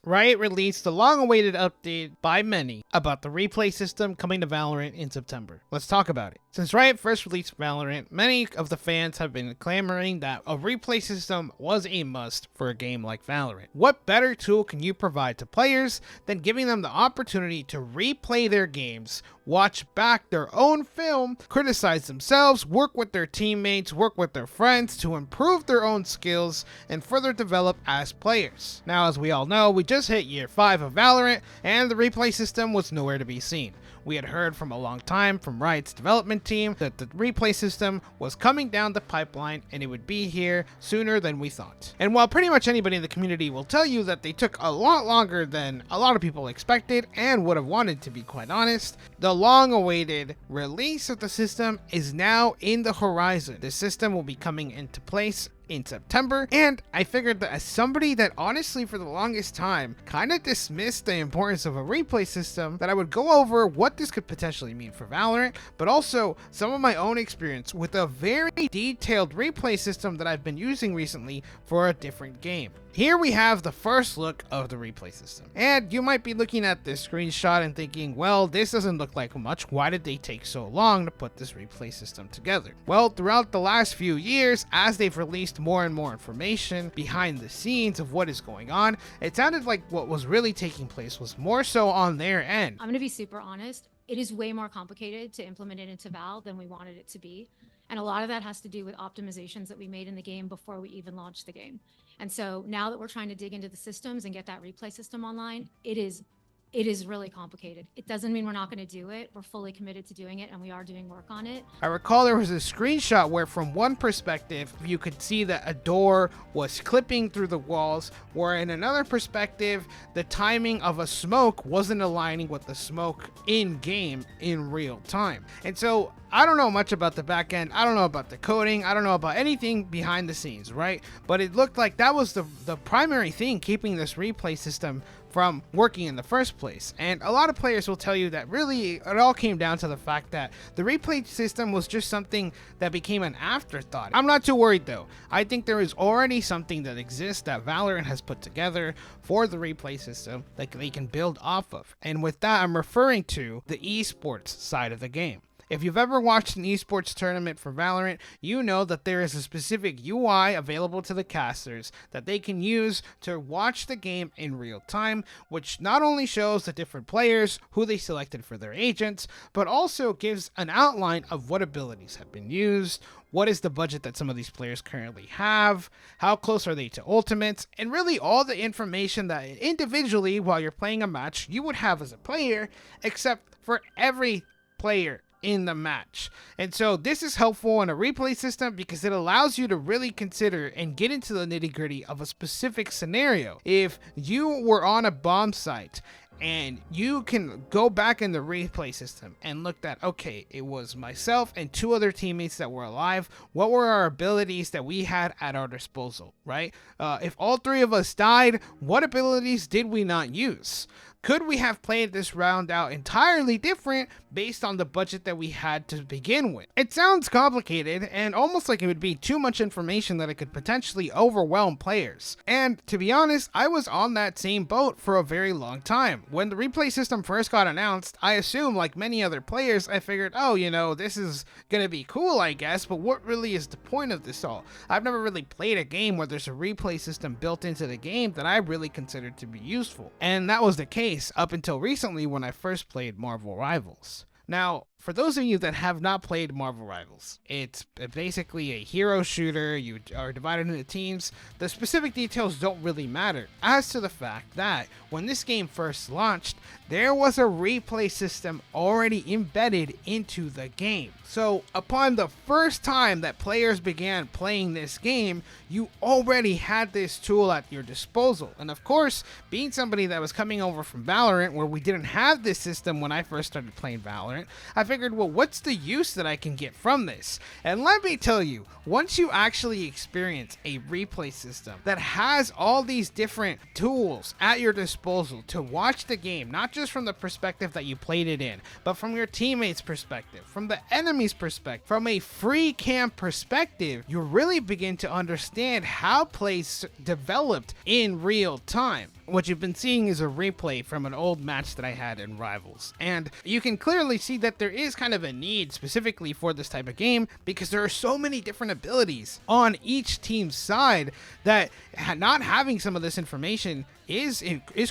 Riot released the long-awaited update by many about the replay system coming to Valorant in September. Let's talk about it. Since Riot first released Valorant, many of the fans have been clamoring that a replay system was a must for a game like Valorant. What better tool can you provide to players than giving them the opportunity to replay their games, watch back their own film, criticize themselves, work with their teammates, work with their friends to improve their own skills, and further develop as players? Now, as we all know, we just hit year 5 of Valorant, and the replay system was nowhere to be seen. We had heard from a long time from Riot's development team that the replay system was coming down the pipeline and it would be here sooner than we thought. And while pretty much anybody in the community will tell you that they took a lot longer than a lot of people expected and would have wanted, to be quite honest, the long-awaited release of the system is now in the horizon. The system will be coming into place in September, and I figured that as somebody that honestly for the longest time kind of dismissed the importance of a replay system, that I would go over what this could potentially mean for Valorant, but also some of my own experience with a very detailed replay system that I've been using recently for a different game. Here we have the first look of the replay system, and you might be looking at this screenshot and thinking, well, this doesn't look like much. Why did they take so long to put this replay system together? Well, throughout the last few years, as they've released more and more information behind the scenes of what is going on, it sounded like what was really taking place was more so on their end. I'm gonna be super honest. It is way more complicated to implement it into Val than we wanted it to be. And a lot of that has to do with optimizations that we made in the game before we even launched the game. And so now that we're trying to dig into the systems and get that replay system online, it is really complicated. It doesn't mean we're not going to do it. We're fully committed to doing it, and we are doing work on it. I recall there was a screenshot where from one perspective, you could see that a door was clipping through the walls, where in another perspective, the timing of a smoke wasn't aligning with the smoke in-game in real time. And so I don't know much about the back end. I don't know about the coding. I don't know about anything behind the scenes, right? But it looked like that was the primary thing keeping this replay system from working in the first place. And a lot of players will tell you that really it all came down to the fact that the replay system was just something that became an afterthought. I'm not too worried though. I think there is already something that exists that Valorant has put together for the replay system that they can build off of. And with that, I'm referring to the esports side of the game. If you've ever watched an esports tournament for Valorant, you know that there is a specific UI available to the casters that they can use to watch the game in real time, which not only shows the different players, who they selected for their agents, but also gives an outline of what abilities have been used, what is the budget that some of these players currently have, how close are they to ultimates, and really all the information that individually, while you're playing a match, you would have as a player, except for every player in the match. And so this is helpful in a replay system because it allows you to really consider and get into the nitty-gritty of a specific scenario. If you were on a bomb site and you can go back in the replay system and look at, okay, it was myself and 2 other teammates that were alive. What were our abilities that we had at our disposal, right? If all 3 of us died, what abilities did we not use? Could we have played this round out entirely different based on the budget that we had to begin with? It sounds complicated and almost like it would be too much information that it could potentially overwhelm players. And to be honest, I was on that same boat for a very long time. When the replay system first got announced, I assumed, like many other players, I figured, oh, you know, this is gonna be cool, I guess, but what really is the point of this all? I've never really played a game where there's a replay system built into the game that I really considered to be useful. And that was the case up until recently when I first played Marvel Rivals. Now, for those of you that have not played Marvel Rivals, it's basically a hero shooter. You are divided into teams. The specific details don't really matter, as to the fact that when this game first launched, there was a replay system already embedded into the game. So upon the first time that players began playing this game, you already had this tool at your disposal. And of course, being somebody that was coming over from Valorant, where we didn't have this system when I first started playing Valorant, I figured, well, what's the use that I can get from this? And let me tell you, once you actually experience a replay system that has all these different tools at your disposal to watch the game, not just from the perspective that you played it in, but from your teammates' perspective, from the enemy's perspective, from a free cam perspective, you really begin to understand how plays developed in real time. what you've been seeing is a replay from an old match that I had in Rivals. And you can clearly see that there is kind of a need specifically for this type of game because there are so many different abilities on each team's side that not having some of this information is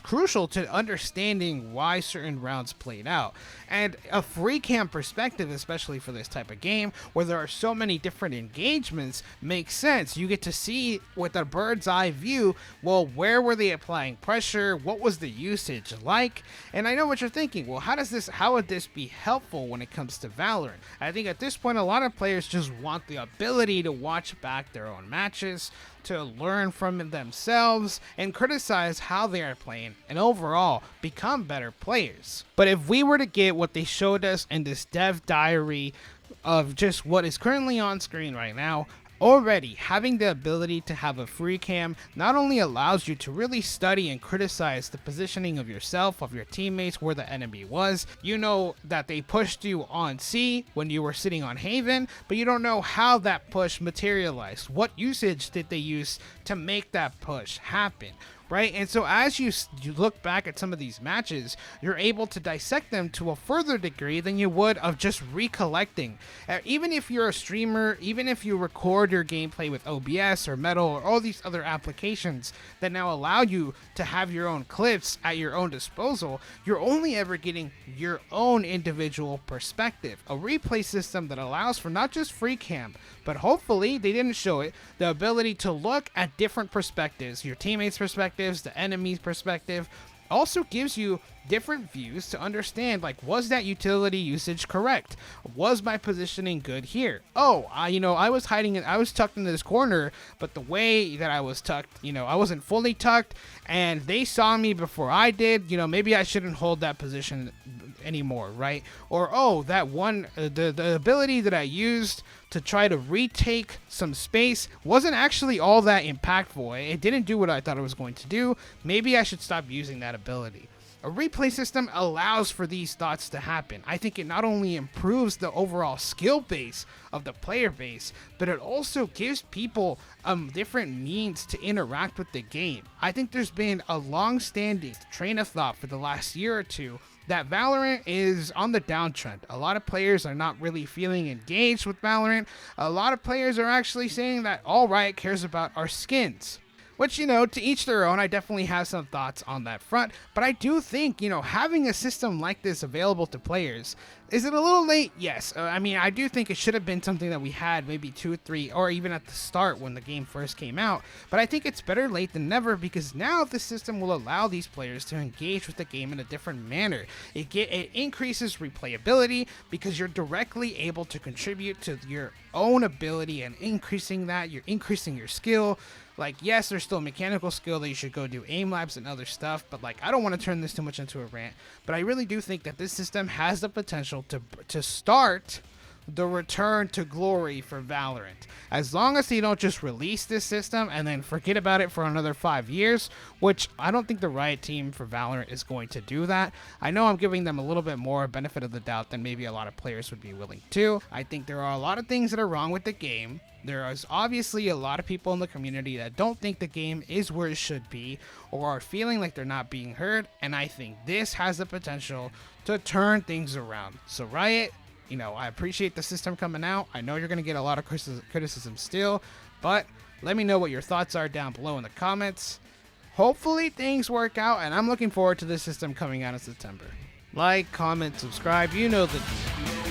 crucial to understanding why certain rounds played out. And a free cam perspective, especially for this type of game where there are so many different engagements, makes sense. You get to see with a bird's eye view, well, where were they applying pressure? What was the usage like? And I know what you're thinking, well, how would this be helpful when it comes to Valorant? I think at this point, a lot of players just want the ability to watch back their own matches, to learn from themselves and criticize how they are playing and overall become better players. But if we were to get what they showed us in this dev diary of just what is currently on screen right now, already having the ability to have a free cam not only allows you to really study and criticize the positioning of yourself, of your teammates, where the enemy was. You know that they pushed you on C when you were sitting on Haven, but you don't know how that push materialized. What usage did they use to make that push happen? Right? And so as you look back at some of these matches, you're able to dissect them to a further degree than you would of just recollecting. Even if you're a streamer, even if you record your gameplay with OBS or Metal or all these other applications that now allow you to have your own clips at your own disposal, you're only ever getting your own individual perspective. A replay system that allows for not just free cam, but hopefully they didn't show it, the ability to look at different perspectives, your teammates' perspectives, the enemy's perspective, also gives you different views to understand, like, was that utility usage correct? Was my positioning good here? Oh, I was I was tucked into this corner, but the way that I was tucked, I wasn't fully tucked, and they saw me before I did. Maybe I shouldn't hold that position anymore, right? Or, oh, that one, the ability that I used to try to retake some space wasn't actually all that impactful. It didn't do what I thought it was going to do. Maybe I should stop using that ability. A replay system allows for these thoughts to happen. I think it not only improves the overall skill base of the player base, but it also gives people different means to interact with the game. I think there's been a long-standing train of thought for the last year or two that Valorant is on the downtrend. A lot of players are not really feeling engaged with Valorant. A lot of players are actually saying that all Riot cares about are skins. Which, to each their own. I definitely have some thoughts on that front. But I do think, having a system like this available to players, is it a little late? Yes. I do think it should have been something that we had maybe 2, 3, or even at the start when the game first came out. But I think it's better late than never because now the system will allow these players to engage with the game in a different manner. It increases replayability because you're directly able to contribute to your own ability and increasing that. You're increasing your skill. Like, yes, there's still mechanical skill that you should go do aim labs and other stuff, but I don't want to turn this too much into a rant, but I really do think that this system has the potential to start the return to glory for Valorant. As long as they don't just release this system and then forget about it for another 5 years, which I don't think the Riot team for Valorant is going to do that. I know I'm giving them a little bit more benefit of the doubt than maybe a lot of players would be willing to. I think there are a lot of things that are wrong with the game. There is obviously a lot of people in the community that don't think the game is where it should be or are feeling like they're not being heard, and I think this has the potential to turn things around. So Riot, I appreciate the system coming out. I know you're going to get a lot of criticism still, but let me know what your thoughts are down below in the comments. Hopefully things work out, and I'm looking forward to this system coming out in September. Like, comment, subscribe, you know the deal.